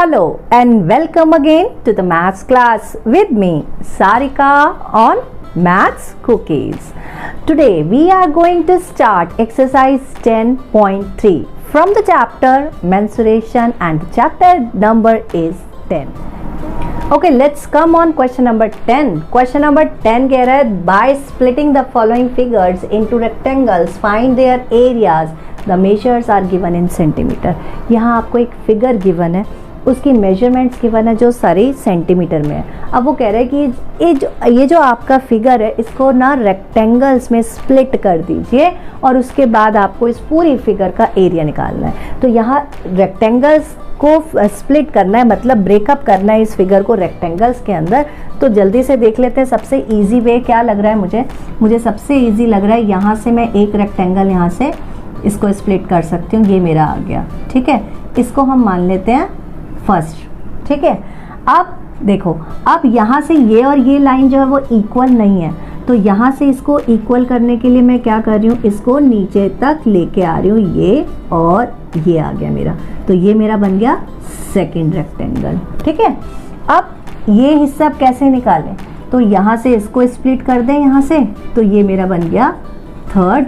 Hello and welcome again to the maths class with me Sarika on Maths Cookies. Today we are going to start exercise 10.3 from the chapter mensuration and the chapter number is 10. Okay, let's come on question number 10. Question number 10 कह रहा है by splitting the following figures into rectangles find their areas. The measures are given in centimeter. यहाँ आपको एक figure given है, उसकी measurements given है जो सारी सेंटीमीटर में है. अब वो कह रहे हैं कि ये जो आपका फिगर है इसको ना रेक्टेंगल्स में स्प्लिट कर दीजिए और उसके बाद आपको इस पूरी फिगर का एरिया निकालना है. तो यहाँ रेक्टेंगल्स को स्प्लिट करना है, मतलब ब्रेकअप करना है इस फिगर को रेक्टेंगल्स के अंदर. तो जल्दी से देख लेते हैं. सबसे इजी वे क्या लग रहा है मुझे सबसे इजी लग रहा है यहाँ से मैं एक रेक्टेंगल यहाँ से इसको स्प्लिट कर सकती हूँ. ये मेरा आ गया, ठीक है. इसको हम मान लेते हैं फर्स्ट, ठीक है. अब देखो, अब यहाँ से ये और ये लाइन जो है वो इक्वल नहीं है, तो यहाँ से इसको इक्वल करने के लिए मैं क्या कर रही हूँ, इसको नीचे तक लेके आ रही हूँ. ये और ये आ गया मेरा, तो ये मेरा बन गया सेकंड रेक्टेंगल, ठीक है. अब ये हिस्सा कैसे निकालें, तो यहाँ से इसको स्प्लिट कर दें यहाँ से, तो ये मेरा बन गया थर्ड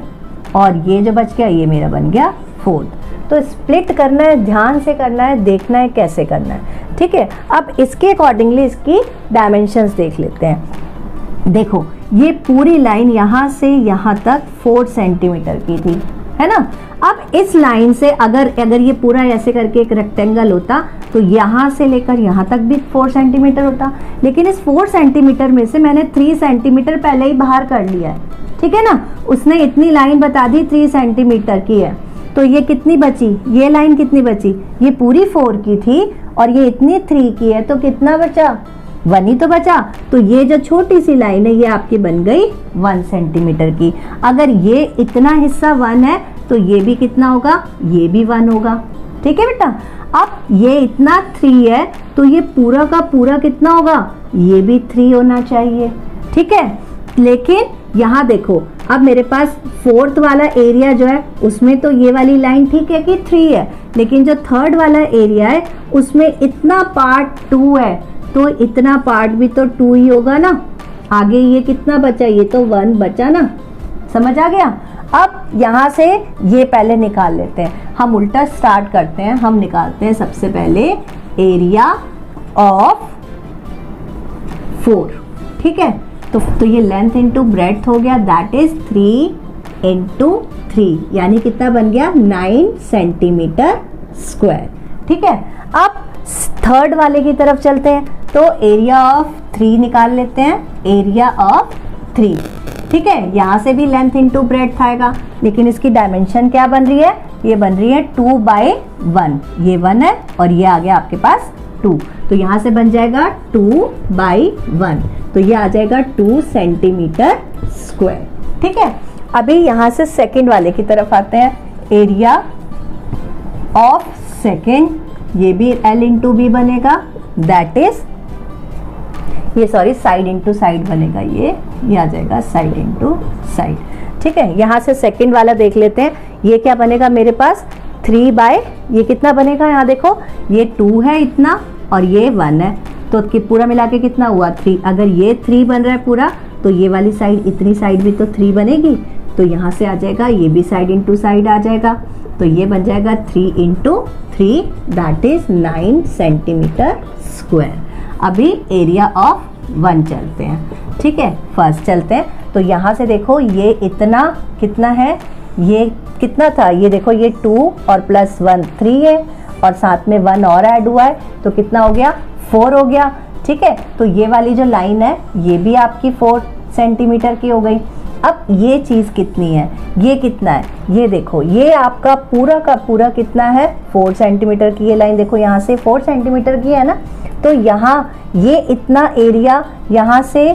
और ये जो बच गया ये मेरा बन गया फोर्थ. तो स्प्लिट करना है, ध्यान से करना है, देखना है कैसे करना है, ठीक है. अब इसके अकॉर्डिंगली इसकी डायमेंशंस देख लेते हैं. देखो, ये पूरी लाइन यहाँ से यहाँ तक 4 सेंटीमीटर की थी, है ना. अब इस लाइन से अगर ये पूरा ऐसे करके एक रेक्टेंगल होता तो यहाँ से लेकर यहाँ तक भी 4 सेंटीमीटर होता, लेकिन इस 4 सेंटीमीटर में से मैंने 3 सेंटीमीटर पहले ही बाहर कर लिया है, ठीक है ना. उसने इतनी लाइन बता दी 3 सेंटीमीटर की है, तो ये कितनी बची, ये लाइन कितनी बची, ये पूरी 4 की थी और ये इतनी 3 की है, तो कितना बचा, 1 ही तो बचा. तो ये जो छोटी सी लाइन है ये आपकी बन गई 1 सेंटीमीटर की. अगर ये इतना हिस्सा 1 है तो ये भी कितना होगा, ये भी 1 होगा, ठीक है बेटा. अब ये इतना 3 है तो ये पूरा का पूरा कितना होगा, ये भी 3 होना चाहिए, ठीक है. लेकिन यहाँ देखो, अब मेरे पास फोर्थ वाला एरिया जो है उसमें तो ये वाली लाइन ठीक है कि 3 है, लेकिन जो थर्ड वाला एरिया है उसमें इतना पार्ट 2 है, तो इतना पार्ट भी तो 2 ही होगा ना. आगे ये कितना बचा, ये तो 1 बचा ना. समझ आ गया. अब यहाँ से ये पहले निकाल लेते हैं, हम उल्टा स्टार्ट करते हैं. हम निकालते हैं सबसे पहले एरिया ऑफ 4, ठीक है. तो ये लेंथ इंटू ब्रेड्थ हो गया, दैट इज 3 इंटू 3, यानी कितना बन गया 9 सेंटीमीटर स्क्वायर, ठीक है. अब थर्ड वाले की तरफ चलते हैं, तो एरिया ऑफ 3 निकाल लेते हैं. एरिया ऑफ 3, ठीक है. यहाँ से भी लेंथ इंटू ब्रेड्थ आएगा, लेकिन इसकी डायमेंशन क्या बन रही है, ये बन रही है 2/1. ये 1 है और ये आ गया आपके पास 2, तो यहाँ से बन जाएगा 2/1, तो ये आ जाएगा 2 सेंटीमीटर स्क्वायर, ठीक है. अभी यहाँ से सेकंड वाले की तरफ आते हैं. एरिया ऑफ सेकंड, ये भी L इंटू बी बनेगा, दैट इज ये सॉरी साइड इंटू साइड बनेगा, ये आ जाएगा साइड इंटू साइड, ठीक है. यहाँ से सेकंड वाला देख लेते हैं. ये क्या बनेगा मेरे पास 3 ये कितना बनेगा, यहाँ देखो ये 2 है इतना और ये 1 है, तो पूरा मिला के कितना हुआ 3. अगर ये 3 बन रहा है पूरा, तो ये वाली साइड, इतनी साइड भी तो 3 बनेगी, तो यहाँ से आ जाएगा ये भी साइड इंटू साइड आ जाएगा, तो ये बन जाएगा 3 into 3, that is 9 centimetre square. अभी एरिया ऑफ 1 चलते हैं, ठीक है. फर्स्ट चलते हैं, तो यहाँ से देखो ये इतना कितना है, ये कितना था, ये देखो ये 2 और प्लस 1 3 है और साथ में 1 और ऐड हुआ है, तो कितना हो गया 4 हो गया, ठीक है. तो ये वाली जो लाइन है ये भी आपकी 4 सेंटीमीटर की हो गई. अब ये चीज़ कितनी है, ये कितना है, ये देखो ये आपका पूरा का पूरा कितना है 4 सेंटीमीटर की. ये लाइन देखो यहाँ से 4 सेंटीमीटर की है ना, तो यहाँ ये इतना एरिया, यहाँ से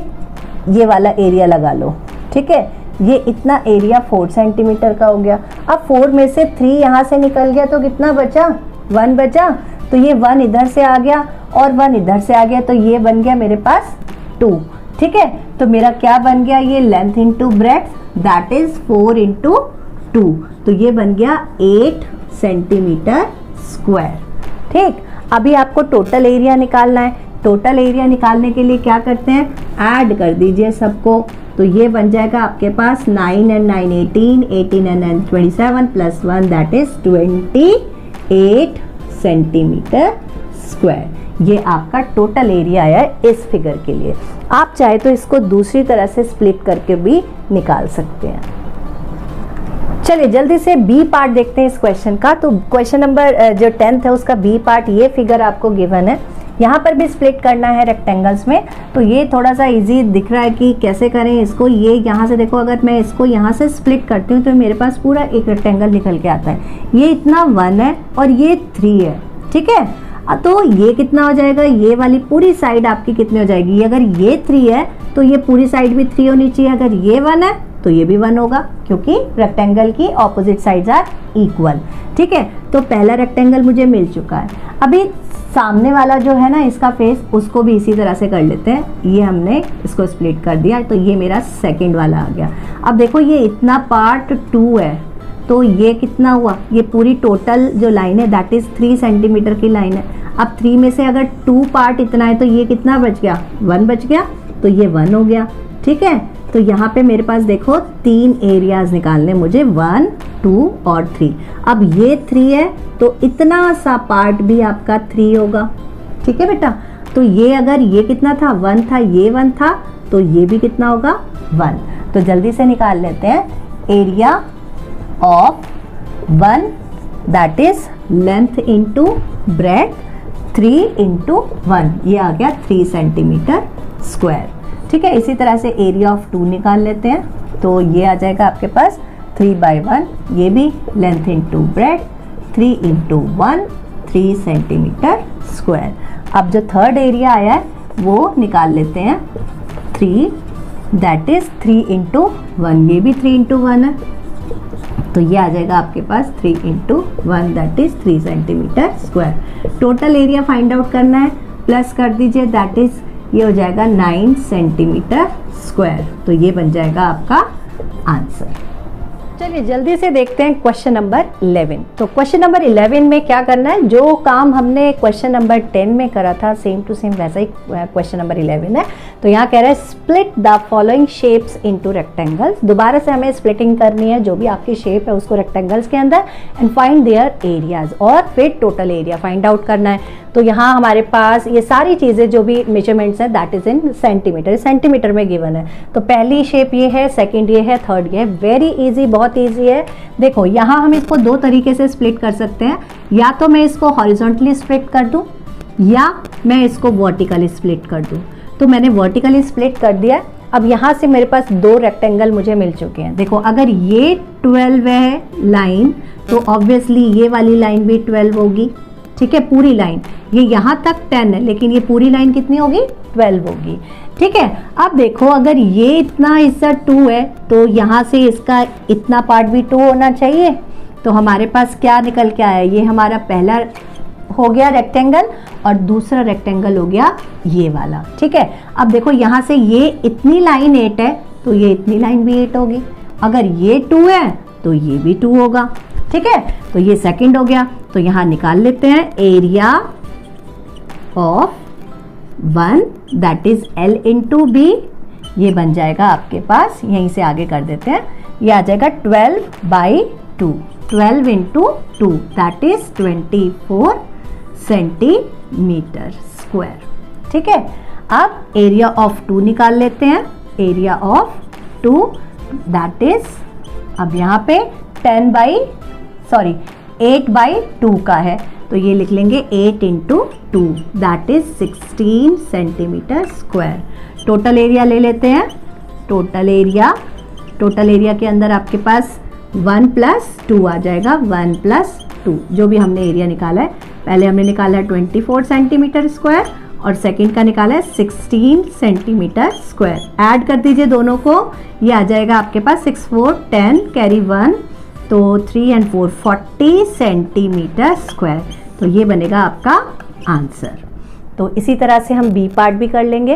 ये वाला एरिया लगा लो, ठीक है. ये इतना एरिया 4 सेंटीमीटर का हो गया. अब 4 में से 3 यहाँ से निकल गया, तो कितना बचा, 1 बचा. तो ये 1 इधर से आ गया और 1 इधर से आ गया, तो ये बन गया मेरे पास 2, ठीक है. तो मेरा क्या बन गया, ये length into breadth, that is 4 into 2, तो ये बन गया 8 सेंटीमीटर स्क्वायर, ठीक. अभी आपको टोटल एरिया निकालना है। टोटल एरिया निकालने के लिए क्या करते हैं, ऐड कर दीजिए सबको। तो ये बन जाएगा आपके पास 9 and 9 18, 18 and 9 27 plus 1 that is 28 centimetre square. ये आपका टोटल एरिया है इस फिगर के लिए। आप चाहे तो इसको दूसरी तरह से स्प्लिट करके भी निकाल सकते हैं। चलिए जल्दी से बी पार्ट देखते हैं इस क्वेश्चन का। तो क्वेश्चन नंबर जो 10th है उसका बी पार्ट, ये फिगर आपको गिवन है। यहाँ पर भी स्प्लिट करना है रेक्टेंगल्स में। तो ये थोड़ा सा इजी दिख रहा है कि कैसे करें इसको। ये यहाँ से देखो, अगर मैं इसको यहाँ से स्प्लिट करती हूँ तो मेरे पास पूरा एक रेक्टेंगल निकल के आता है। ये इतना 1 है और ये 3 है, ठीक है। तो ये कितना हो जाएगा, ये वाली पूरी साइड आपकी कितनी हो जाएगी, अगर ये 3 है तो ये पूरी साइड भी 3 होनी चाहिए। अगर ये 1 है तो ये भी 1 होगा, क्योंकि रेक्टेंगल की ऑपोजिट साइड्स आर इक्वल, ठीक है। तो पहला रेक्टेंगल मुझे मिल चुका है। अभी सामने वाला जो है ना इसका फेस, उसको भी इसी तरह से कर लेते हैं। ये हमने इसको स्प्लिट कर दिया, तो ये मेरा सेकंड वाला आ गया। अब देखो ये इतना पार्ट 2 है, तो ये कितना हुआ, ये पूरी टोटल जो लाइन है दैट इज 3 सेंटीमीटर की लाइन है। अब 3 में से अगर 2 पार्ट इतना है तो ये कितना बच गया, 1 बच गया, तो ये 1 हो गया, ठीक है। तो यहाँ पे मेरे पास देखो 3 एरियाज निकालने मुझे, 1 2 और 3। अब ये 3 है तो इतना सा पार्ट भी आपका 3 होगा, ठीक है बेटा। तो ये अगर ये कितना था, 1 था, ये 1 था, तो ये भी कितना होगा, 1। तो जल्दी से निकाल लेते हैं area of 1 that is length into breadth 3 into 1, ये आ गया 3 सेंटीमीटर स्क्वायर, ठीक है। इसी तरह से एरिया ऑफ 2 निकाल लेते हैं। तो ये आ जाएगा आपके पास 3/1, ये भी length into breadth 3 into 1 3 centimetre square. अब जो थर्ड एरिया आया है वो निकाल लेते हैं, 3 दैट इज 3 इंटू 1, ये भी 3 इंटू 1 है। तो ये आ जाएगा आपके पास 3 into 1 that is 3 centimetre square. Total area find out करना है, प्लस कर दीजिए, दैट इज ये हो जाएगा 9 सेंटीमीटर स्क्वायर। तो ये बन जाएगा आपका आंसर। चलिए जल्दी से देखते हैं क्वेश्चन नंबर 11। तो क्वेश्चन नंबर 11 में क्या करना है, जो काम हमने क्वेश्चन नंबर 10 में करा था सेम टू सेम वैसा ही क्वेश्चन नंबर 11 है। तो यहाँ कह रहा है split the following shapes into rectangles. दोबारा से हमें स्प्लिटिंग करनी है, जो भी आपकी शेप है उसको रेक्टेंगल्स के अंदर, एंड फाइंड देयर एरियाज, और फिर टोटल एरिया फाइंड आउट करना है। तो यहाँ हमारे पास ये सारी चीज़ें जो भी मेजरमेंट्स हैं that is in centimetre, centimetre में गिवन है। तो पहली शेप ये है, सेकंड ये है, थर्ड ये है। वेरी इजी, बहुत इजी है। देखो यहाँ हम इसको 2 तरीके से स्प्लिट कर सकते हैं, या तो मैं इसको हॉरिजॉन्टली स्प्लिट कर दूँ या मैं इसको वर्टिकली स्प्लिट कर दूँ। तो मैंने वर्टिकली स्प्लिट कर दिया। अब यहाँ से मेरे पास 2 रेक्टेंगल मुझे मिल चुके हैं। देखो अगर ये 12 है लाइन, तो ऑब्वियसली ये वाली लाइन भी 12 होगी, ठीक है, पूरी लाइन। ये यहाँ तक 10 है, लेकिन ये पूरी लाइन कितनी होगी, 12 होगी, ठीक है। अब देखो अगर ये इतना हिस्सा 2 है, तो यहाँ से इसका इतना पार्ट भी 2 होना चाहिए। तो हमारे पास क्या निकल के आया, ये हमारा पहला हो गया रेक्टेंगल और दूसरा रेक्टेंगल हो गया ये वाला, ठीक है। अब देखो यहाँ से ये इतनी लाइन 8 है, तो ये इतनी लाइन भी 8 होगी। अगर ये 2 है तो ये भी 2 होगा, ठीक है। तो ये सेकंड हो गया। तो यहाँ निकाल लेते हैं area of 1 that is L into b. ये बन जाएगा आपके पास, यहीं से आगे कर देते हैं, ये आ जाएगा 12/2, 12 into 2 that is 24 centimetre square, ठीक है। अब एरिया ऑफ 2 निकाल लेते हैं, एरिया ऑफ 2 दैट इज, अब यहाँ पे 8/2 का है, तो ये लिख लेंगे 8 into 2 that is 16 centimetre square. Total area ले लेते हैं। टोटल एरिया के अंदर आपके पास 1 + 2 आ जाएगा, 1 + 2 जो भी हमने एरिया निकाला है। पहले हमने निकाला है 24 सेंटीमीटर स्क्वायर और सेकंड का निकाला है 16 सेंटीमीटर स्क्वायर। ऐड कर दीजिए दोनों को, ये आ जाएगा आपके पास 6 4 10 कैरी 1, तो 3 and 4 40 सेंटीमीटर स्क्वायर। तो ये बनेगा आपका आंसर। तो इसी तरह से हम बी पार्ट भी कर लेंगे।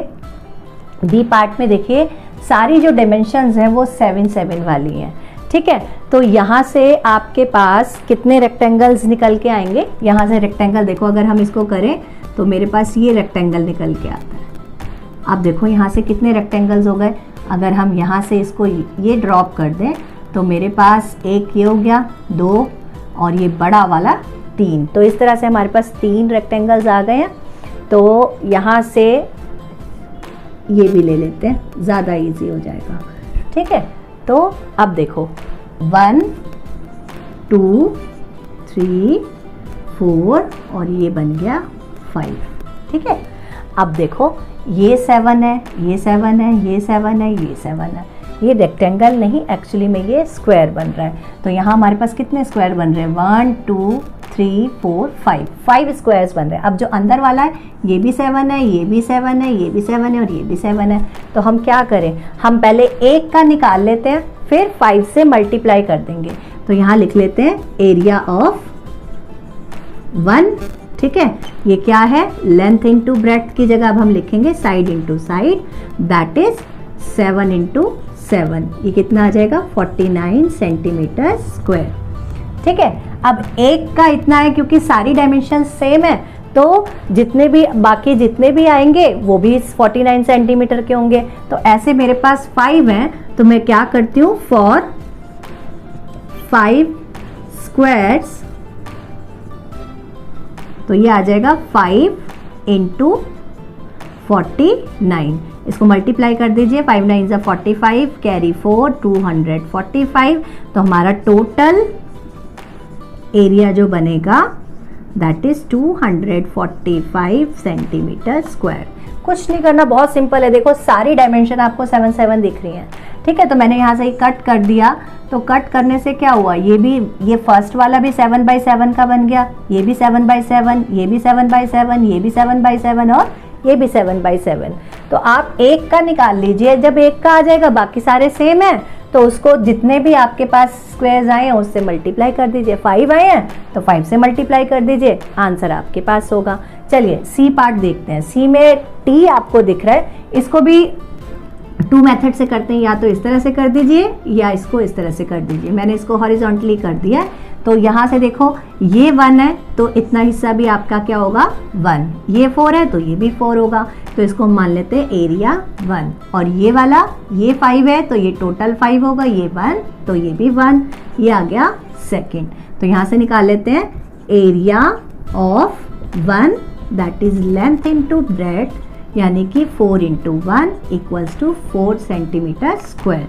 बी पार्ट में देखिए सारी जो डायमेंशंस हैं वो 7 7 वाली हैं, ठीक है। तो यहाँ से आपके पास कितने रेक्टेंगल्स निकल के आएंगे? यहाँ से रेक्टेंगल देखो, अगर हम इसको करें तो मेरे पास ये रेक्टेंगल निकल के आता है। अब देखो यहाँ से कितने रेक्टेंगल्स हो गए। अगर हम यहाँ से इसको ये ड्रॉप कर दें तो मेरे पास एक ये हो गया, 2 और ये बड़ा वाला 3। तो इस तरह से हमारे पास 3 रेक्टेंगल्स आ गए हैं। तो यहाँ से ये भी ले लेते हैं, ज़्यादा इजी हो जाएगा। ठीक है, तो अब देखो 1 2 3 4 और ये बन गया 5। ठीक है, अब देखो ये 7 है, ये 7 है, ये 7 है, ये 7 है। ये रेक्टेंगल नहीं, एक्चुअली में ये स्क्वायर बन रहा है। तो यहाँ हमारे पास कितने स्क्वायर बन रहे हैं? 1 2 3 4 5 स्क्वायर्स बन रहे हैं। अब जो अंदर वाला है ये भी 7 है, ये भी 7 है, ये भी 7 है और ये भी 7 है। तो हम क्या करें, हम पहले 1 का निकाल लेते हैं, फिर 5 से मल्टीप्लाई कर देंगे। तो यहाँ लिख लेते हैं एरिया ऑफ 1। ठीक है, ये क्या है? लेंथ इंटू ब्रेड्थ की जगह अब हम लिखेंगे side into side, that is 7 into 7। ये कितना आ जाएगा? 49 सेंटीमीटर स्क्वायर। ठीक है, अब एक का इतना है, क्योंकि सारी डायमेंशन सेम है तो जितने भी बाकी जितने भी आएंगे वो भी 49 सेंटीमीटर के होंगे। तो ऐसे मेरे पास 5 हैं, तो मैं क्या करती हूँ, फॉर 5 स्क्वायर्स, तो ये आ जाएगा 5 इंटू 49। इसको मल्टीप्लाई कर दीजिए, 5 9 ज़ा 45, कैरी 4, 245। तो हमारा टोटल एरिया जो बनेगा दैट इज 245 सेंटीमीटर स्क्वायर। कुछ नहीं करना, बहुत सिंपल है। देखो सारी डायमेंशन आपको 7 7 दिख रही हैं। ठीक है, तो मैंने यहाँ से ही कट कर दिया। तो कट करने से क्या हुआ, ये फर्स्ट वाला भी 7 बाई 7 का बन गया, ये भी 7 बाई 7, ये भी 7 बाई 7, ये भी 7 बाई 7 और ये भी 7 बाई 7। तो आप एक का निकाल लीजिए, जब एक का आ जाएगा बाकी सारे सेम हैं तो उसको जितने भी आपके पास स्क्वायर्स आए हैं उससे मल्टीप्लाई कर दीजिए। 5 आए हैं तो 5 से मल्टीप्लाई कर दीजिए, आंसर आपके पास होगा। चलिए सी पार्ट देखते हैं। सी में टी आपको दिख रहा है, इसको भी 2 मेथड से करते हैं, या तो इस तरह से कर दीजिए या इसको इस तरह से कर दीजिए। मैंने इसको हॉरिजॉन्टली कर दिया है। तो यहाँ से देखो ये 1 है तो इतना हिस्सा भी आपका क्या होगा, 1। ये 4 है तो ये भी 4 होगा। तो इसको मान लेते हैं एरिया 1। और ये वाला ये 5 है तो ये टोटल 5 होगा, ये 1 तो ये भी 1, ये आ गया सेकंड। तो यहाँ से निकाल लेते हैं area of 1 that is length into breadth, यानी कि 4 into 1 equals to 4 centimetre square.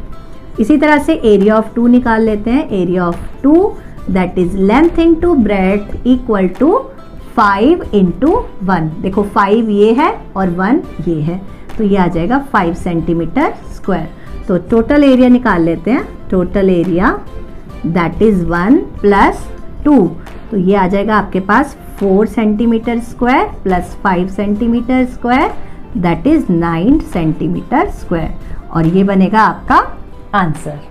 इसी तरह से एरिया ऑफ 2 निकाल लेते हैं। Area of 2 that is length into breadth equal to 5 into 1। देखो 5 ये है और 1 ये है, तो ये आ जाएगा 5 सेंटीमीटर स्क्वायर। तो टोटल एरिया निकाल लेते हैं। Total area that is 1 plus 2, तो ये आ जाएगा आपके पास 4 centimetre square plus 5 centimetre square that is 9 centimetre square. और ये बनेगा आपका आंसर।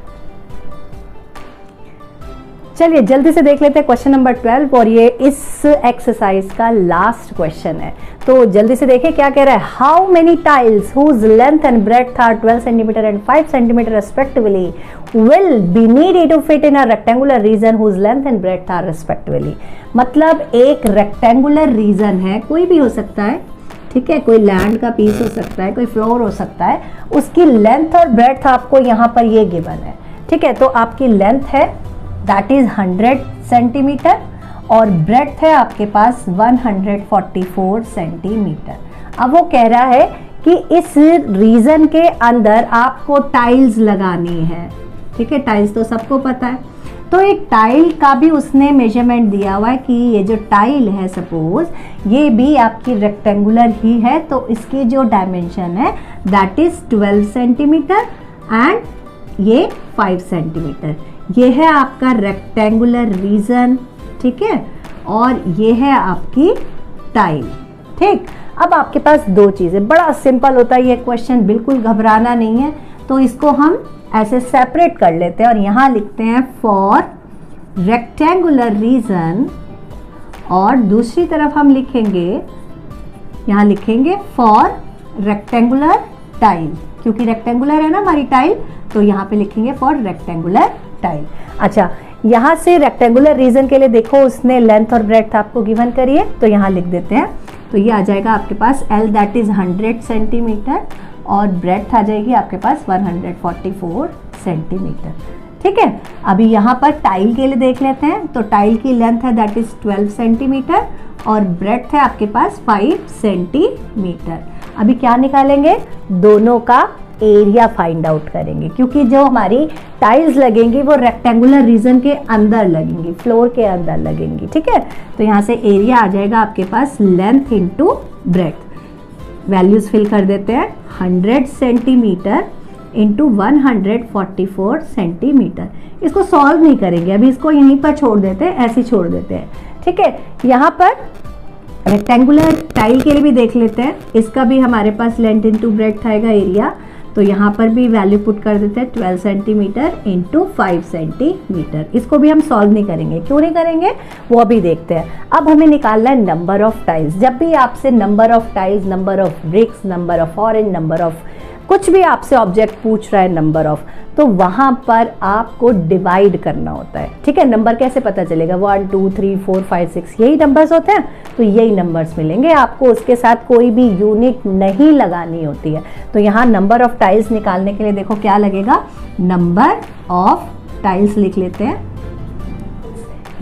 चलिए जल्दी से देख लेते हैं क्वेश्चन नंबर 12, और ये इस एक्सरसाइज का लास्ट क्वेश्चन है। तो जल्दी से देखें क्या कह रहा है। How many tiles whose length and breadth are 12 centimetre and 5 centimetre respectively will be needed to fit in a rectangular region whose length and breadth are respectively. मतलब एक रेक्टेंगुलर रीजन है, कोई भी हो सकता है, ठीक है, कोई लैंड का पीस हो सकता है, कोई फ्लोर हो सकता है, उसकी लेंथ और ब्रेड्थ आपको यहाँ पर ये गिवन है। ठीक है, तो आपकी लेंथ है दैट इज 100 सेंटीमीटर और ब्रेड्थ है आपके पास 144 सेंटीमीटर। अब वो कह रहा है कि इस रीजन के अंदर आपको टाइल्स लगानी है। ठीक है, टाइल्स तो सबको पता है। तो एक टाइल का भी उसने मेजरमेंट दिया हुआ है कि ये जो टाइल है सपोज ये भी आपकी रेक्टेंगुलर ही है, तो इसकी जो डायमेंशन है दैट इज 12 सेंटीमीटर एंड ये 5 सेंटीमीटर। ये है आपका रेक्टेंगुलर रीजन, ठीक है, और ये है आपकी टाइल। ठीक, अब आपके पास दो चीज़ें, बड़ा सिंपल होता है ये क्वेश्चन, बिल्कुल घबराना नहीं है। तो इसको हम ऐसे सेपरेट कर लेते हैं और यहाँ लिखते हैं फॉर रेक्टेंगुलर रीजन, और दूसरी तरफ हम लिखेंगे, यहाँ लिखेंगे फॉर रेक्टेंगुलर टाइल, क्योंकि रेक्टेंगुलर है ना हमारी टाइल, तो यहाँ पे लिखेंगे फॉर रेक्टेंगुलर टाइल। अच्छा, यहाँ से रेक्टेंगुलर रीजन के लिए देखो उसने लेंथ और ब्रेड्थ आपको गिवन करी है, तो यहाँ लिख देते हैं। तो ये आ जाएगा आपके पास L दैट इज 100 सेंटीमीटर और ब्रेड्थ आ जाएगी आपके पास 144 सेंटीमीटर। ठीक है, अभी यहाँ पर टाइल के लिए देख लेते हैं। तो टाइल की लेंथ है दैट इज 12 सेंटीमीटर और ब्रेड्थ है आपके पास 5 सेंटीमीटर। अभी क्या निकालेंगे, दोनों का एरिया फाइंड आउट करेंगे, क्योंकि जो हमारी टाइल्स लगेंगी वो रेक्टेंगुलर रीजन के अंदर लगेंगी, फ्लोर के अंदर लगेंगी। ठीक है, तो यहाँ से एरिया आ जाएगा आपके पास length into breadth. Values fill कर देते हैं, 100 सेंटीमीटर इंटू 144 सेंटीमीटर। इसको सॉल्व नहीं करेंगे, अभी इसको यहीं पर छोड़ देते हैं, ऐसे छोड़ देते हैं। ठीक है, यहाँ पर रेक्टेंगुलर टाइल के लिए भी देख लेते हैं। इसका भी हमारे पास लेंथ इंटू ब्रेड्थ आएगा एरिया, तो यहाँ पर भी वैल्यू पुट कर देते हैं 12 सेंटीमीटर इंटू 5 सेंटीमीटर। इसको भी हम सॉल्व नहीं करेंगे, क्यों नहीं करेंगे वो अभी देखते हैं। अब हमें निकालना है नंबर ऑफ टाइल्स। जब भी आपसे number of tiles, number of BRICS, number of orange, number of कुछ भी आपसे ऑब्जेक्ट पूछ रहा है नंबर ऑफ, तो वहां पर आपको डिवाइड करना होता है। ठीक है, नंबर कैसे पता चलेगा, 1 2 3 4 5 6 यही नंबर्स होते हैं, तो यही नंबर्स मिलेंगे आपको, उसके साथ कोई भी यूनिट नहीं लगानी होती है। तो यहाँ नंबर ऑफ टाइल्स निकालने के लिए देखो क्या लगेगा, नंबर ऑफ टाइल्स लिख लेते हैं।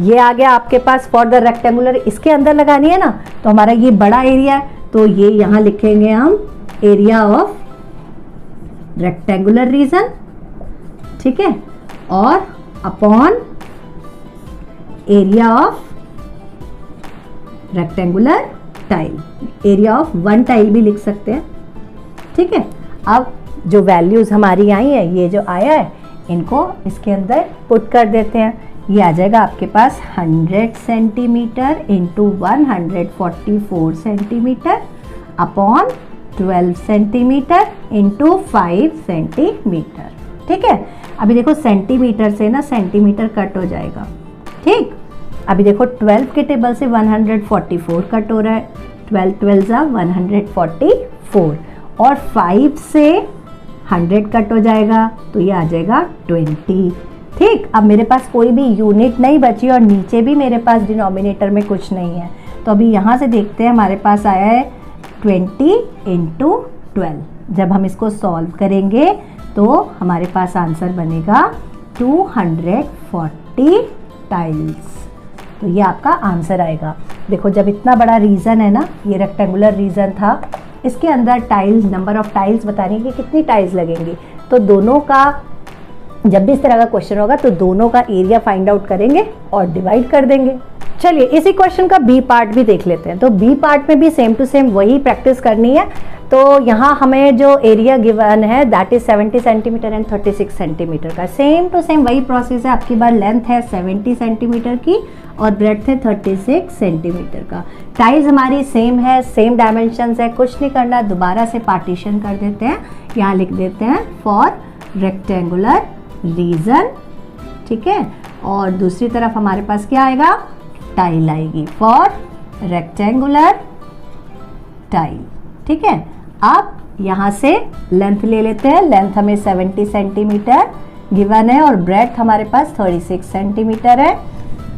ये आ गया आपके पास फॉर द रेक्टेंगुलर, इसके अंदर लगानी है ना, तो हमारा ये बड़ा एरिया है, तो ये यहाँ लिखेंगे हम एरिया ऑफ रेक्टेंगुलर रीजन। ठीक है, और upon area of rectangular tile, area of one tile भी लिख सकते हैं। ठीक है, अब जो वैल्यूज हमारी आई है, ये जो आया है, इनको इसके अंदर पुट कर देते हैं। ये आ जाएगा आपके पास 100 centimetre into 144 centimetre upon 12 centimetre into 5 centimetre. ठीक है, अभी देखो सेंटीमीटर से ना सेंटीमीटर कट हो जाएगा। ठीक, अभी देखो 12 के टेबल से 144 कट हो रहा है, 12 12 जा 144 और 5 से 100 कट हो जाएगा, तो ये आ जाएगा 20। ठीक, अब मेरे पास कोई भी यूनिट नहीं बची और नीचे भी मेरे पास डिनोमिनेटर में कुछ नहीं है, तो अभी यहाँ से देखते हैं, हमारे पास आया है 20 इंटू 12। जब हम इसको सॉल्व करेंगे तो हमारे पास आंसर बनेगा 240 टाइल्स। तो ये आपका आंसर आएगा। देखो जब इतना बड़ा रीजन है ना, ये रेक्टेंगुलर रीजन था, इसके अंदर टाइल्स, नंबर ऑफ टाइल्स बताने की कितनी टाइल्स लगेंगी, तो दोनों का जब भी इस तरह का क्वेश्चन होगा तो दोनों का एरिया फाइंड आउट करेंगे और डिवाइड कर देंगे। चलिए इसी क्वेश्चन का बी पार्ट भी देख लेते हैं। तो बी पार्ट में भी सेम टू सेम वही प्रैक्टिस करनी है। तो यहाँ हमें जो एरिया गिवन है that is 70 centimetre and 36 centimetre का, सेम टू सेम वही प्रोसेस है। आपकी बार लेंथ है 70 सेंटीमीटर की और ब्रेड्थ है 36 सेंटीमीटर का। टाइल्स हमारी सेम है, सेम डायमेंशंस है, कुछ नहीं करना, दोबारा से पार्टीशन कर देते हैं। यहाँ लिख देते हैं फॉर रेक्टेंगुलर रीजन। ठीक है, और दूसरी तरफ हमारे पास क्या आएगा, टाइल आएगी फॉर रेक्टेंगुलर टाइल। ठीक है, अब यहाँ से लेंथ ले लेते हैं। लेंथ हमें 70 सेंटीमीटर गिवन है और ब्रेड्थ हमारे पास 36 सेंटीमीटर है,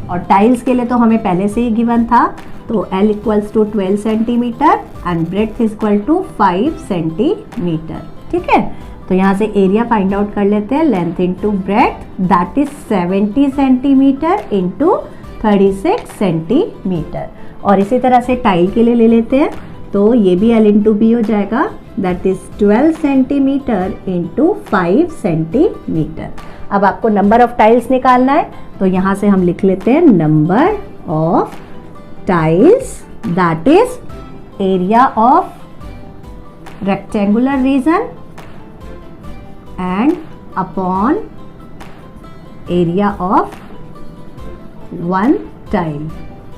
और टाइल्स के लिए तो हमें पहले से ही गिवन था, तो L equals to 12 centimetre and breadth is equal to 5 centimetre. ठीक है, तो यहाँ से एरिया फाइंड आउट कर लेते हैं। Length into breadth that is 70 centimetre into 36 centimetre. और इसी तरह से टाइल के लिए ले लेते हैं, तो ये भी L इंटू बी हो जाएगा that is 12 centimetre into 5 centimetre. अब आपको नंबर ऑफ टाइल्स निकालना है, तो यहाँ से हम लिख लेते हैं number of tiles that is area of rectangular reason and upon area of one tile.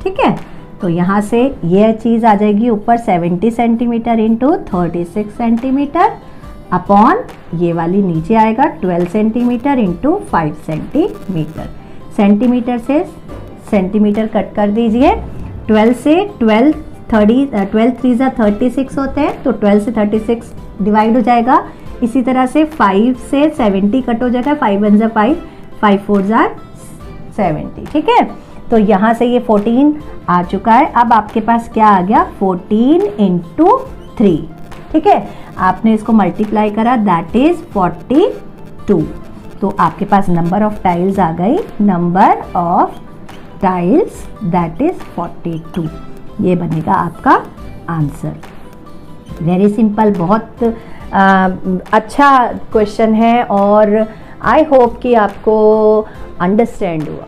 ठीक है, तो यहाँ से ये चीज़ आ जाएगी ऊपर 70 सेंटीमीटर इंटू 36 सेंटीमीटर अपॉन ये वाली नीचे आएगा 12 सेंटीमीटर इंटू 5 सेंटीमीटर। सेंटीमीटर से सेंटीमीटर कट कर दीजिए। 12 से 12 3 जा 36 होते हैं, तो 12 से 36 डिवाइड हो जाएगा। इसी तरह से 5 से 70 कट हो जाएगा, 5 1 जा 5, 5 4 आर 70, ठीक है। तो यहाँ से ये 14 आ चुका है। अब आपके पास क्या आ गया, 14 इंटू 3, ठीक है। आपने इसको मल्टीप्लाई करा, दैट इज 42। तो आपके पास नंबर ऑफ टाइल्स आ गई, number of tiles that is 42। ये बनेगा आपका आंसर। वेरी सिंपल, बहुत अच्छा क्वेश्चन है और आई होप कि आपको अंडरस्टैंड हुआ।